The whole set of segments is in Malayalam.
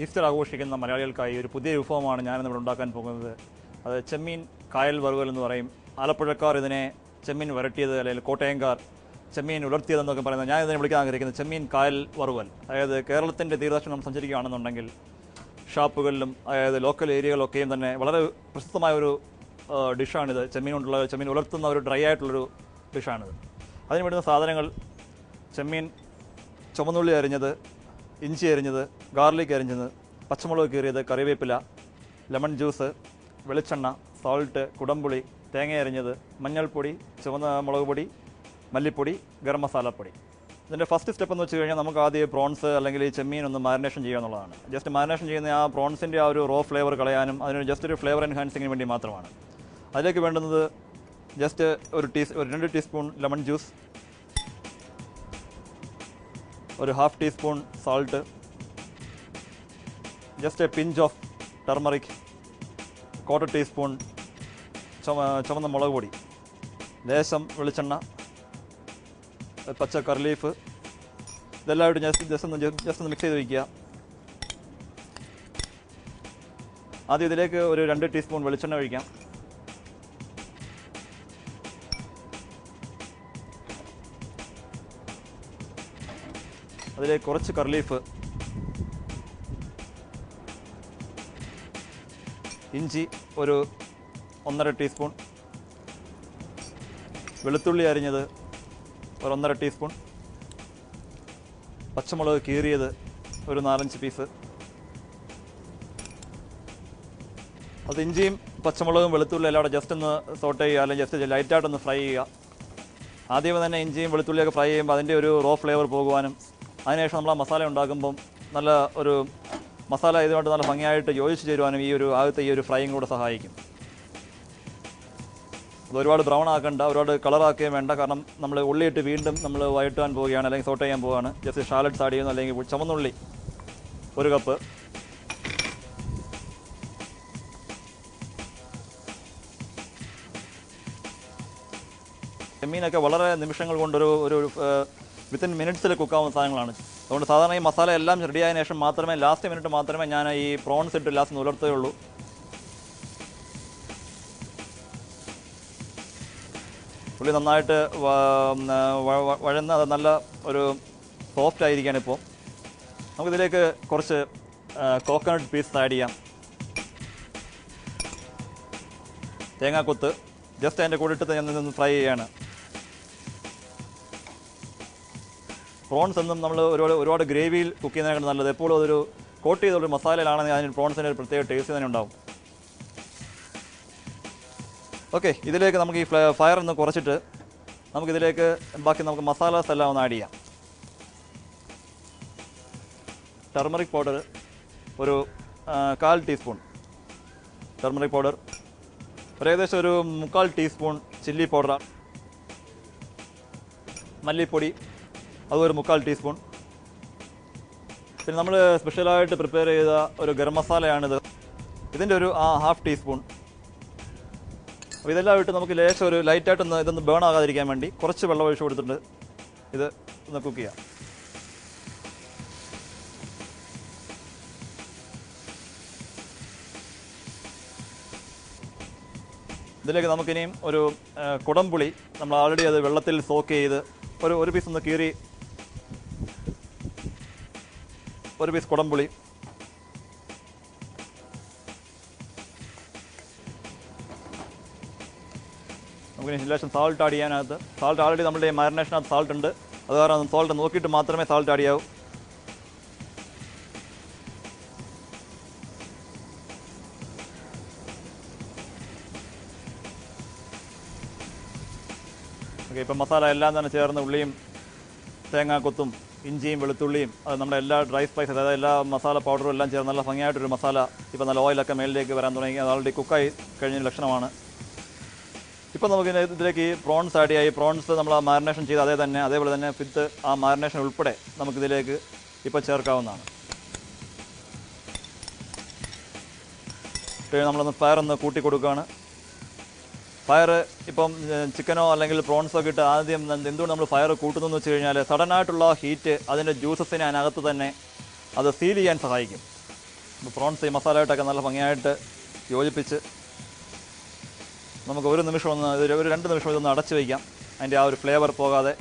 ഈസ്റ്റർ ആഘോഷിക്കുന്ന മലയാളികൾക്കായി ഒരു പുതിയ വിഭവമാണ് ഞാനിന്നിവിടെ ഉണ്ടാക്കാൻ പോകുന്നത്. അത് ചെമ്മീൻ കായൽ വറുവൽ എന്ന് പറയും. ആലപ്പുഴക്കാർ ഇതിനെ ചെമ്മീൻ വരട്ടിയത്, അല്ലെങ്കിൽ കോട്ടയംകാർ ചെമ്മീൻ ഉലർത്തിയതെന്നൊക്കെ പറയുന്നത്. ഞാൻ ഇതിനെ വിളിക്കാൻ ആഗ്രഹിക്കുന്നത് ചെമ്മീൻ കായൽ വറുവൽ. അതായത് കേരളത്തിൻ്റെ തീരദേശം നമ്മൾ സഞ്ചരിക്കുകയാണെന്നുണ്ടെങ്കിൽ ഷാപ്പുകളിലും അതായത് ലോക്കൽ ഏരിയകളിലൊക്കെയും തന്നെ വളരെ പ്രശസ്തമായ ഒരു ഡിഷാണിത്. ചെമ്മീൻ ഉലർത്തുന്ന ഒരു ഡ്രൈ ആയിട്ടുള്ളൊരു ഡിഷാണിത്. അതിന് വേണ്ടുന്ന സാധനങ്ങൾ: ചെമ്മീൻ, ചുവന്നുള്ളി അരിഞ്ഞത്, ഇഞ്ചി അരിഞ്ഞത്, ഗാർലിക് അരിഞ്ഞത്, പച്ചമുളക് കീറിയത്, കറിവേപ്പില, ലെമൺ ജ്യൂസ്, വെളിച്ചെണ്ണ, സോൾട്ട്, കുടംപുളി, തേങ്ങ അരിഞ്ഞത്, മഞ്ഞൾപ്പൊടി, ചുവന്ന മുളക് പൊടി, മല്ലിപ്പൊടി, ഗരം മസാലപ്പൊടി. ഇതിൻ്റെ ഫസ്റ്റ് സ്റ്റെപ്പ് എന്ന് വെച്ച് കഴിഞ്ഞാൽ നമുക്ക് ആദ്യം പ്രോൺസ് അല്ലെങ്കിൽ ഈ ചെമ്മീൻ ഒന്ന് മാരിനേഷൻ ചെയ്യുക എന്നുള്ളതാണ്. ജസ്റ്റ് മാരിനേഷൻ ചെയ്യുന്ന ആ പ്രോൺസിൻ്റെ ആ ഒരു റോ ഫ്ലേവർ കളയാനും അതിന് ജസ്റ്റ് ഒരു ഫ്ലേവർ എൻഹാൻസിങ്ങിന് വേണ്ടി മാത്രമാണ്. അതിലേക്ക് വേണ്ടുന്നത് ജസ്റ്റ് ഒരു 2 ടീസ്പൂൺ ലെമൺ ജ്യൂസ്, ഒരു 1/2 teaspoon salt, just A pinch of turmeric, 1/4 teaspoon ചുവന്ന മുളക് പൊടി, ലേശം വെളിച്ചെണ്ണ, പച്ച കറി ലീഫ്. ഇതെല്ലാമായിട്ട് ജസ്റ്റ് ഒന്ന് മിക്സ് ചെയ്ത് വയ്ക്കുക. ആദ്യം ഇതിലേക്ക് ഒരു 2 ടീസ്പൂൺ വെളിച്ചെണ്ണ ഒഴിക്കാം. അതിലേക്ക് കുറച്ച് കറി ലീഫ്, ഇഞ്ചി ഒരു 1.5 ടീസ്പൂൺ, വെളുത്തുള്ളി അരിഞ്ഞത് ഒരു 1.5 ടീസ്പൂൺ, പച്ചമുളക് കീറിയത് ഒരു 4-5 പീസ്. അത് ഇഞ്ചിയും പച്ചമുളകും വെളുത്തുള്ളി എല്ലാം കൂടെ ജസ്റ്റ് ഒന്ന് സോട്ട് ചെയ്യുക, അല്ലെങ്കിൽ ജസ്റ്റ് ലൈറ്റായിട്ടൊന്ന് ഫ്രൈ ചെയ്യുക. ആദ്യമേ തന്നെ ഇഞ്ചിയും വെളുത്തുള്ളിയൊക്കെ ഫ്രൈ ചെയ്യുമ്പോൾ അതിൻ്റെ ഒരു റോ ഫ്ലേവർ പോകുവാനും അതിനുശേഷം നമ്മൾ ആ മസാല ഉണ്ടാക്കുമ്പം നല്ല ഒരു മസാല ഇതുമായിട്ട് നല്ല ഭംഗിയായിട്ട് യോജിച്ച് ചേരുവാനും ഈ ഒരു ഫ്രൈയും കൂടെ സഹായിക്കും. അത് ഒരുപാട് ബ്രൗൺ ആക്കേണ്ട, ഒരുപാട് കളറാക്കുകയും വേണ്ട. കാരണം നമ്മൾ ഉള്ളിയിട്ട് വീണ്ടും നമ്മൾ വഴറ്റാൻ പോവുകയാണ്, അല്ലെങ്കിൽ സോട്ട് ചെയ്യാൻ പോവുകയാണ്. ജസ്റ്റ് ഷാലറ്റ്സ് ആഡ് ചെയ്യുന്നു. അല്ലെങ്കിൽ ചുവന്നുള്ളി 1 കപ്പ്, ചെമ്മീനൊക്കെ വളരെ നിമിഷങ്ങൾ കൊണ്ടൊരു വിത്തിൻ മിനിറ്റ്സിൽ കുക്കാവുന്ന സാധനങ്ങളാണ്. അതുകൊണ്ട് സാധാരണ ഈ മസാല എല്ലാം റെഡിയായതിനു ശേഷം മാത്രമേ ലാസ്റ്റ് മിനിറ്റ് മാത്രമേ ഞാൻ ഈ പ്രോൺസ് ഇട്ട് ലാസ്റ്റ് ഉലർത്തുകയുള്ളൂ. പുള്ളി നന്നായിട്ട് വഴന്ന് അത് നല്ല ഒരു സോഫ്റ്റ് ആയിരിക്കുകയാണ്. ഇപ്പോൾ നമുക്കിതിലേക്ക് കുറച്ച് കോക്കനട്ട് പീസ് ആഡ് ചെയ്യാം. തേങ്ങാക്കൊത്ത് ജസ്റ്റ് അതിൻ്റെ കൂടെ ഇട്ട് ഞാൻ ഫ്രൈ ചെയ്യാണ്. പ്രോൺസ് എന്നും നമ്മൾ ഒരുപാട് ഗ്രേവിയിൽ കുക്ക് ചെയ്യുന്നതിനേക്കാൾ നല്ലത് എപ്പോഴും അതൊരു കോട്ട് ചെയ്തൊരു മസാലയിലാണെങ്കിൽ അതിന് പ്രോൺസിൻ്റെ ഒരു പ്രത്യേക ടേസ്റ്റ് തന്നെ ഉണ്ടാവും. ഓക്കെ, ഇതിലേക്ക് നമുക്ക് ഈ ഫയർ ഒന്ന് കുറച്ചിട്ട് നമുക്കിതിലേക്ക് നമുക്ക് മസാലാസ് എല്ലാം ഒന്ന് ആഡ് ചെയ്യാം. ടർമറിക് പൗഡർ ഒരു 1/4 ടീസ്പൂൺ ടർമറിക് പൗഡർ, ഏകദേശം ഒരു 3/4 ടീസ്പൂൺ ചില്ലി പൗഡർ, മല്ലിപ്പൊടി അതൊരു 3/4 ടീസ്പൂൺ. പിന്നെ നമ്മൾ സ്പെഷ്യലായിട്ട് പ്രിപ്പയർ ചെയ്ത ഒരു ഗരം മസാലയാണിത്, ഇതിൻ്റെ ഒരു 1/2 ടീസ്പൂൺ. അപ്പോൾ ഇതെല്ലാം ഇട്ട് നമുക്ക് ലേശം ഒരു ലൈറ്റായിട്ടൊന്ന് ഇതൊന്ന് ബേൺ ആകാതിരിക്കാൻ വേണ്ടി കുറച്ച് വെള്ളം ഒഴിച്ച് കൊടുത്തിട്ട് ഇത് ഒന്ന് കുക്ക് ചെയ്യാം. ഇതിലേക്ക് നമുക്കിനിയും ഒരു കുടംപുളി, നമ്മൾ ആൾറെഡി അത് വെള്ളത്തിൽ സോക്ക് ചെയ്ത് ഒരു പീസ് ഒന്ന് കീറി, 1 പീസ് കുടംപുളി, നമുക്കിനി ലേശം സാൾട്ട് ആഡ് ചെയ്യാനകത്ത്. സാൾട്ട് ആൾറെഡി നമ്മുടെ മാരിനേഷനകത്ത് സാൾട്ട് ഉണ്ട്, അത് കാരണം സാൾട്ട് നോക്കിയിട്ട് മാത്രമേ സാൾട്ട് ആഡ് ചെയ്യാവൂ. ഓക്കെ, ഇപ്പം മസാല എല്ലാം തന്നെ ചേർന്ന് ഉള്ളിയും തേങ്ങാക്കൊത്തും ഇഞ്ചിയും വെളുത്തുള്ളിയും അത് നമ്മുടെ എല്ലാ ഡ്രൈ സ്പൈസ്, അതായത് എല്ലാ മസാല പൗഡറും എല്ലാം ചേർന്ന് നല്ല ഭംഗിയായിട്ടൊരു മസാല ഇപ്പം നല്ല ഓയിലൊക്കെ മേലിലേക്ക് വരാൻ തുടങ്ങി. അത് ഓൾറെഡി കുക്കായി കഴിഞ്ഞ ലക്ഷണമാണ്. ഇപ്പം നമുക്ക് ഇതിലേക്ക് ഈ പ്രോൺസ് ആഡ് ചെയ്യാം. ഈ പ്രോൺസ് നമ്മൾ ആ മാരിനേഷൻ ചെയ്ത് അതേപോലെ തന്നെ വിത്ത് ആ മാരിനേഷൻ ഉൾപ്പെടെ നമുക്കിതിലേക്ക് ഇപ്പോൾ ചേർക്കാവുന്നതാണ്. നമ്മളൊന്ന് ഫയർ ഒന്ന് കൂട്ടി കൊടുക്കുകയാണ്. ഫയർ ഇപ്പം ചിക്കനോ അല്ലെങ്കിൽ പ്രോൺസോ ഒക്കെ ഇട്ട് ആദ്യം എന്തുകൊണ്ട് നമ്മൾ ഫയർ കൂട്ടുന്നു എന്ന് വെച്ച് കഴിഞ്ഞാൽ സഡനായിട്ടുള്ള ഹീറ്റ് അതിൻ്റെ ജ്യൂസസിനെ അതിനകത്ത് തന്നെ അത് സീൽ ചെയ്യാൻ സഹായിക്കും. പ്രോൺസ് ഈ മസാലയായിട്ടൊക്കെ നല്ല ഭംഗിയായിട്ട് യോജിപ്പിച്ച് നമുക്ക് ഒരു നിമിഷം ഒരു 2 നിമിഷം ഇതൊന്ന് അടച്ചു വയ്ക്കാം, അതിൻ്റെ ആ ഒരു ഫ്ലേവർ പോകാതെ.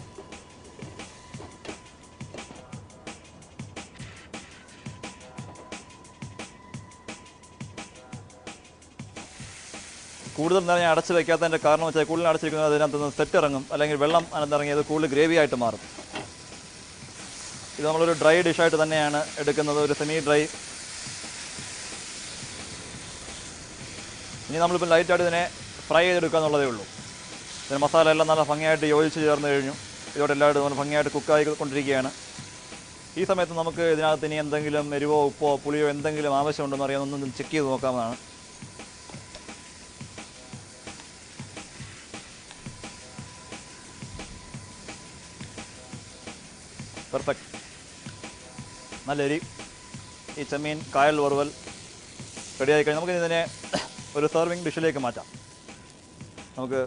കൂടുതൽ നേരം ഞാൻ അടച്ച് വയ്ക്കാത്തതിൻ്റെ കാരണം വെച്ചാൽ കൂടുതൽ അടച്ചിരിക്കുന്നത് അതിനകത്ത് നിന്ന് സെറ്റ് ഇറങ്ങും, അല്ലെങ്കിൽ വെള്ളം അതിനകത്തിറങ്ങിയത് കൂടുതൽ ഗ്രേവി ആയിട്ട് മാറും. ഇത് നമ്മളൊരു ഡ്രൈ ഡിഷായിട്ട് തന്നെയാണ് എടുക്കുന്നത്, ഒരു സെമി ഡ്രൈ. ഇനി നമ്മളിപ്പോൾ ലൈറ്റായിട്ട് ഇതിനെ ഫ്രൈ ചെയ്തെടുക്കുക എന്നുള്ളതേ ഉള്ളൂ. ഇതിന് മസാല എല്ലാം നല്ല ഭംഗിയായിട്ട് യോജിച്ച് ചേർന്ന് കഴിഞ്ഞു. ഇതോടെ എല്ലാവരും നല്ല ഭംഗിയായിട്ട് കുക്കായി കൊണ്ടിരിക്കുകയാണ്. ഈ സമയത്ത് നമുക്ക് ഇതിനകത്ത് ഇനി എന്തെങ്കിലും എരിവോ ഉപ്പോ പുളിയോ എന്തെങ്കിലും ആവശ്യമുണ്ടെന്ന് അറിയാൻ ഒന്ന് ചെക്ക് ചെയ്ത് നോക്കാവുന്നതാണ്. പെർഫെക്റ്റ്, നല്ല എരി. ഈ ചെമ്മീൻ കായൽ വറുവൽ റെഡിയായി കഴിഞ്ഞാൽ നമുക്ക് ഇതിനെ ഒരു സെർവിങ് ഡിഷിലേക്ക് മാറ്റാം. നമുക്ക്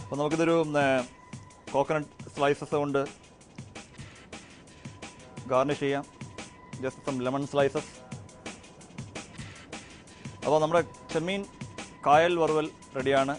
അപ്പോൾ നമുക്കിതൊരു കോക്കനട്ട് സ്ലൈസസ് കൊണ്ട് ഗാർണിഷ് ചെയ്യാം. Just some lemon slices. അപ്പോൾ നമ്മുടെ ചെമ്മീൻ കായൽ വറുവൽ റെഡിയാണ്.